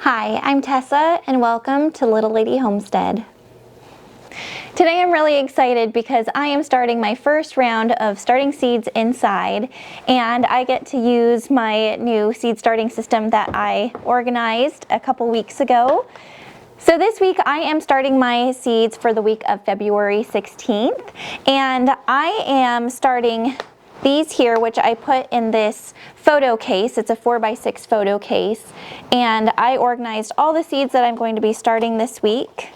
Hi, I'm Tessa and welcome to Little Lady Homestead. Today I'm really excited because I am starting my first round of starting seeds inside, and I get to use my new seed starting system that I organized a couple weeks ago. So this week I am starting my seeds for the week of February 16th, and I am starting these here, which I put in this photo case. It's a 4x6 photo case, and I organized all the seeds that I'm going to be starting this week,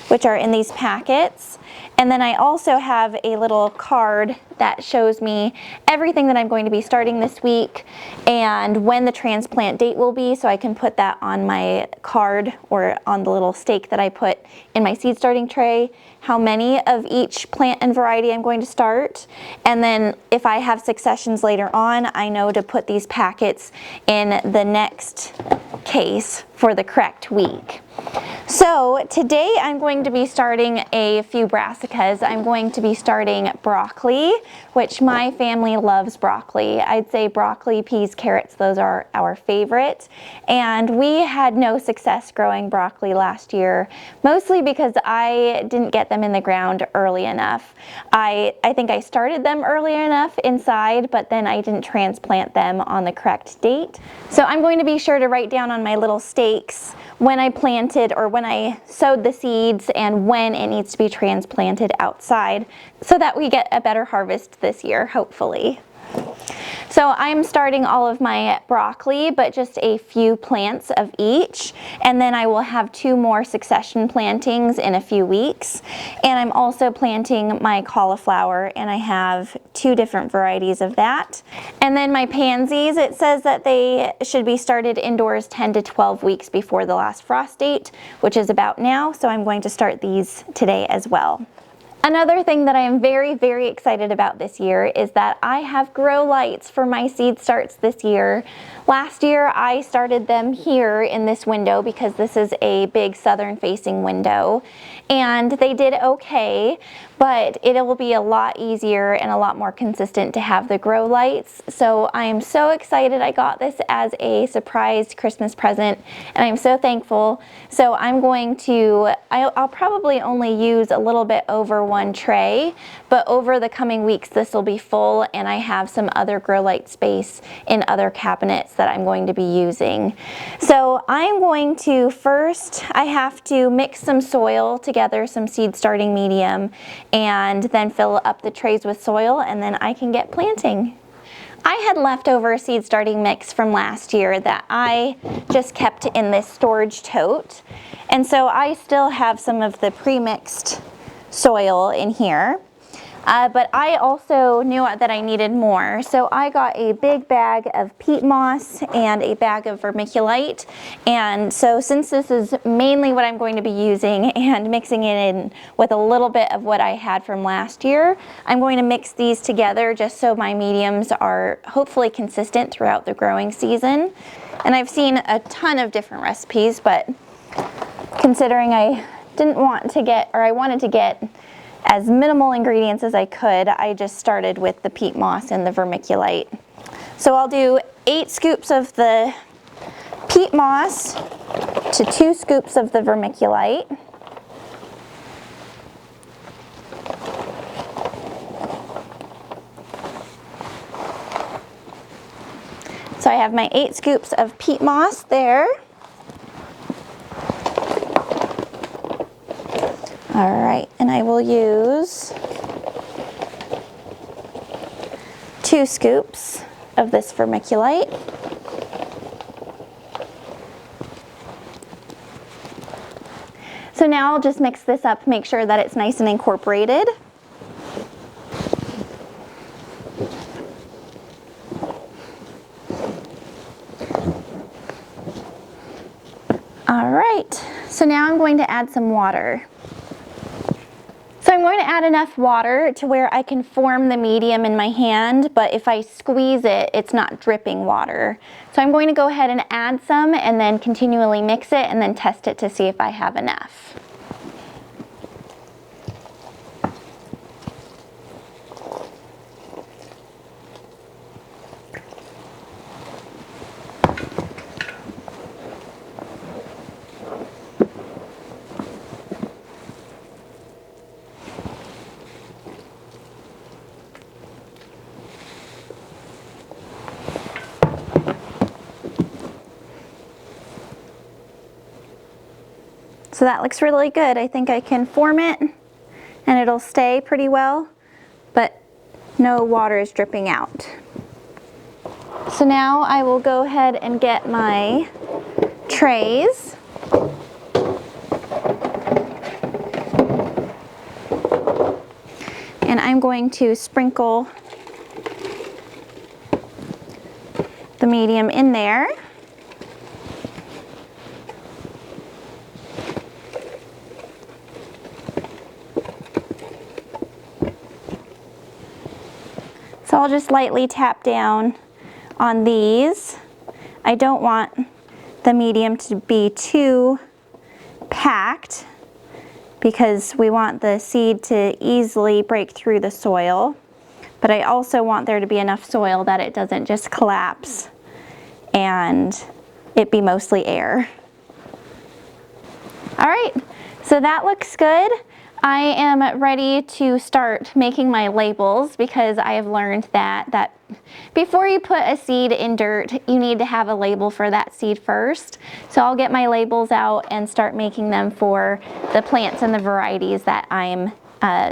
which are in these packets. And then I also have a little card that shows me everything that I'm going to be starting this week and when the transplant date will be, so I can put that on my card or on the little stake that I put in my seed starting tray, how many of each plant and variety I'm going to start. And then if I have successions later on, I know to put these packets in the next case for the correct week. So today I'm going to be starting a few brassicas. I'm going to be starting broccoli, which my family loves broccoli. I'd say broccoli, peas, carrots, those are our favorite. And we had no success growing broccoli last year, mostly because I didn't get them in the ground early enough. I think I started them early enough inside, but then I didn't transplant them on the correct date. So I'm going to be sure to write down on my little stakes when I planted or when I sowed the seeds and when it needs to be transplanted outside so that we get a better harvest this year, hopefully. So I'm starting all of my broccoli, but just a few plants of each, and then I will have 2 more succession plantings in a few weeks. And I'm also planting my cauliflower, and I have 2 different varieties of that. And then my pansies, it says that they should be started indoors 10 to 12 weeks before the last frost date, which is about now, so I'm going to start these today as well. Another thing that I am very, very excited about this year is that I have grow lights for my seed starts this year. Last year I started them here in this window because this is a big southern facing window, and they did okay, but it will be a lot easier and a lot more consistent to have the grow lights. So I am so excited I got this as a surprise Christmas present, and I'm so thankful. So I'm going to, I'll probably only use a little bit over 1 tray, but over the coming weeks this will be full, and I have some other grow light space in other cabinets that I'm going to be using. So I'm going to first, I have to mix some soil together, some seed starting medium, and then fill up the trays with soil, and then I can get planting. I had leftover seed starting mix from last year that I just kept in this storage tote, and so I still have some of the pre-mixed soil in here. But I also knew that I needed more, so I got a big bag of peat moss and a bag of vermiculite. And so since this is mainly what I'm going to be using and mixing it in with a little bit of what I had from last year, I'm going to mix these together just so my mediums are hopefully consistent throughout the growing season. And I've seen a ton of different recipes, but considering I didn't want to get, or I wanted to get as minimal ingredients as I could, I just started with the peat moss and the vermiculite. So I'll do 8 scoops of the peat moss to 2 scoops of the vermiculite. So I have my 8 scoops of peat moss there. All right, and I will use 2 scoops of this vermiculite. So now I'll just mix this up, make sure that it's nice and incorporated. All right, so now I'm going to add some water. So I'm going to add enough water to where I can form the medium in my hand, but if I squeeze it, it's not dripping water. So I'm going to go ahead and add some and then continually mix it and then test it to see if I have enough. So that looks really good. I think I can form it and it'll stay pretty well, but no water is dripping out. So now I will go ahead and get my trays. And I'm going to sprinkle the medium in there. So I'll just lightly tap down on these. I don't want the medium to be too packed because we want the seed to easily break through the soil. But I also want there to be enough soil that it doesn't just collapse and it be mostly air. All right, so that looks good. I am ready to start making my labels because I have learned that before you put a seed in dirt, you need to have a label for that seed first. So I'll get my labels out and start making them for the plants and the varieties that I'm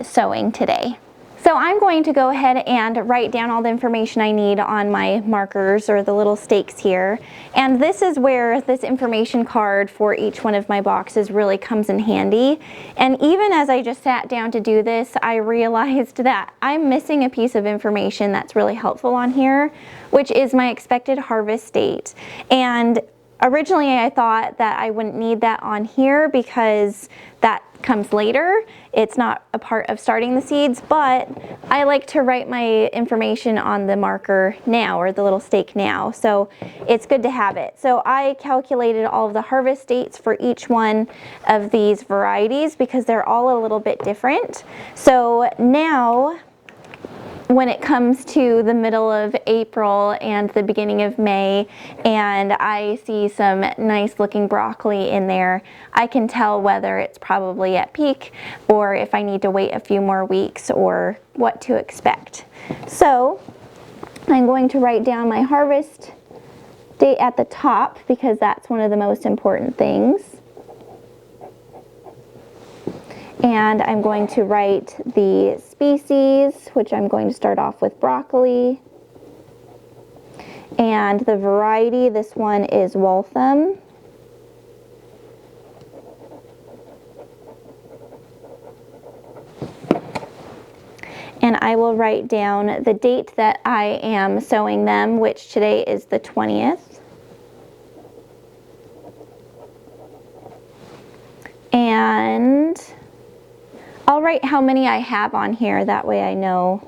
sowing today. So I'm going to go ahead and write down all the information I need on my markers or the little stakes here. And this is where this information card for each one of my boxes really comes in handy. And even as I just sat down to do this, I realized that I'm missing a piece of information that's really helpful on here, which is my expected harvest date. And originally I thought that I wouldn't need that on here because that comes later. It's not a part of starting the seeds, but I like to write my information on the marker now, or the little stake now, so it's good to have it. So I calculated all of the harvest dates for each one of these varieties because they're all a little bit different. So now when it comes to the middle of April and the beginning of May and I see some nice looking broccoli in there, I can tell whether it's probably at peak or if I need to wait a few more weeks or what to expect. So I'm going to write down my harvest date at the top because that's one of the most important things. And I'm going to write the species, which I'm going to start off with broccoli. And the variety, this one is Waltham. And I will write down the date that I am sowing them, which today is the 20th. And I'll write how many I have on here, that way I know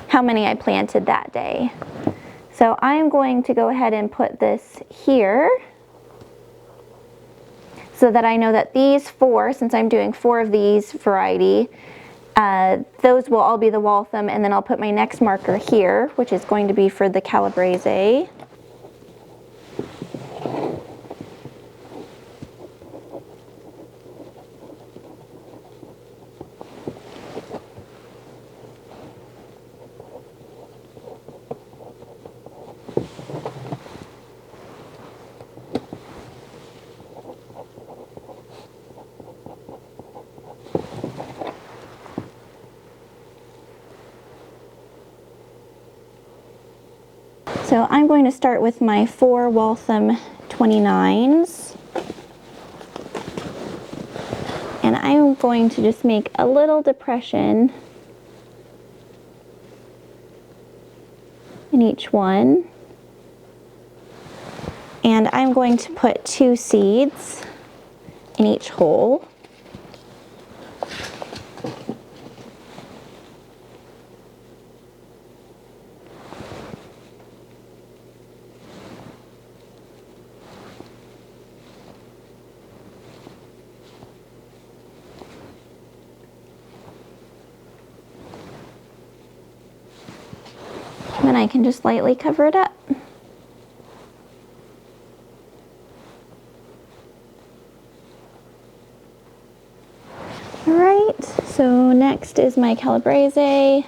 how many I planted that day. So I'm going to go ahead and put this here so that I know that these four, since I'm doing 4 of these variety, those will all be the Waltham, and then I'll put my next marker here, which is going to be for the Calabrese. So I'm going to start with my 4 Waltham 29s. And I'm going to just make a little depression in each one. And I'm going to put 2 seeds in each hole. Then I can just lightly cover it up. All right, so next is my Calabrese.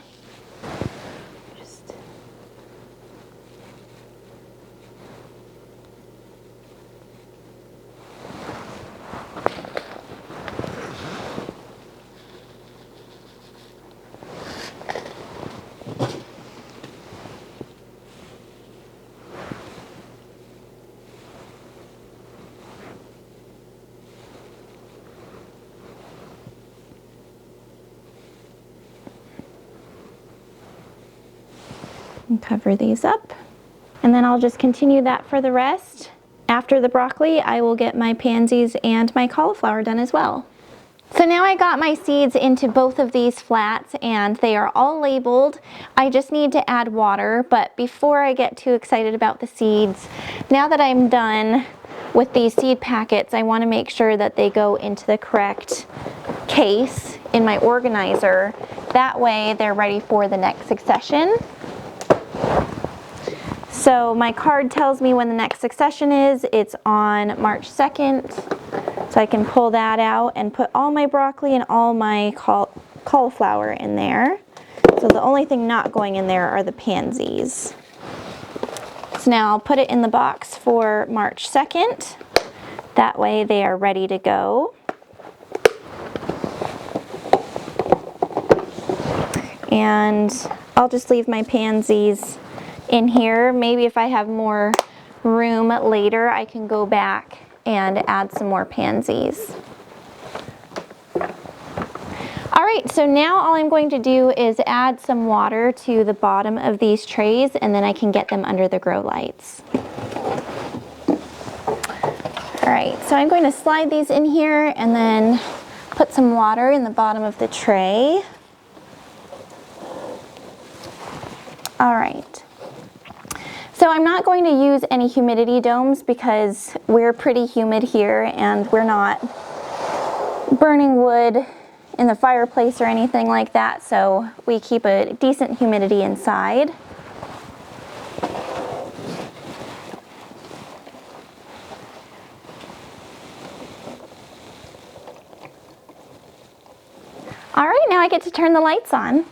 And cover these up. And then I'll just continue that for the rest. After the broccoli, I will get my pansies and my cauliflower done as well. So now I got my seeds into both of these flats and they are all labeled. I just need to add water, but before I get too excited about the seeds, now that I'm done with these seed packets, I want to make sure that they go into the correct case in my organizer. That way they're ready for the next succession. So my card tells me when the next succession is. It's on March 2nd. So I can pull that out and put all my broccoli and all my cauliflower in there. So the only thing not going in there are the pansies. So now I'll put it in the box for March 2nd. That way they are ready to go. And I'll just leave my pansies in here. Maybe if I have more room later, I can go back and add some more pansies. All right, so now all I'm going to do is add some water to the bottom of these trays and then I can get them under the grow lights. All right, so I'm going to slide these in here and then put some water in the bottom of the tray. All right. So I'm not going to use any humidity domes because we're pretty humid here and we're not burning wood in the fireplace or anything like that, so we keep a decent humidity inside. All right, now I get to turn the lights on.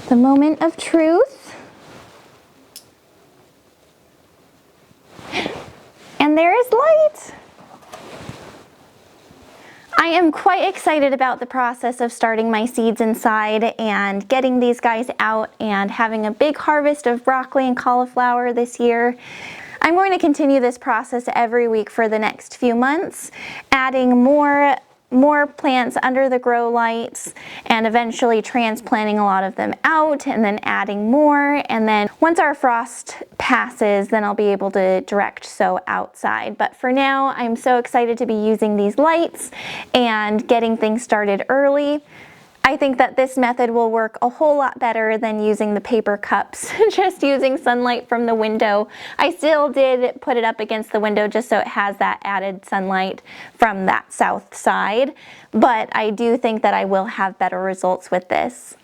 The moment of truth. And there is light. I am quite excited about the process of starting my seeds inside and getting these guys out and having a big harvest of broccoli and cauliflower this year. I'm going to continue this process every week for the next few months, adding more plants under the grow lights and eventually transplanting a lot of them out and then adding more. And then once our frost passes, then I'll be able to direct sow outside. But for now, I'm so excited to be using these lights and getting things started early. I think that this method will work a whole lot better than using the paper cups, just using sunlight from the window. I still did put it up against the window just so it has that added sunlight from that south side, but I do think that I will have better results with this.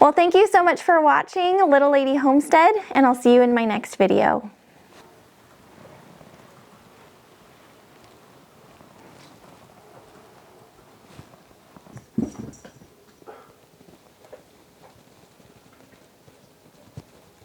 Well, thank you so much for watching Little Lady Homestead, and I'll see you in my next video.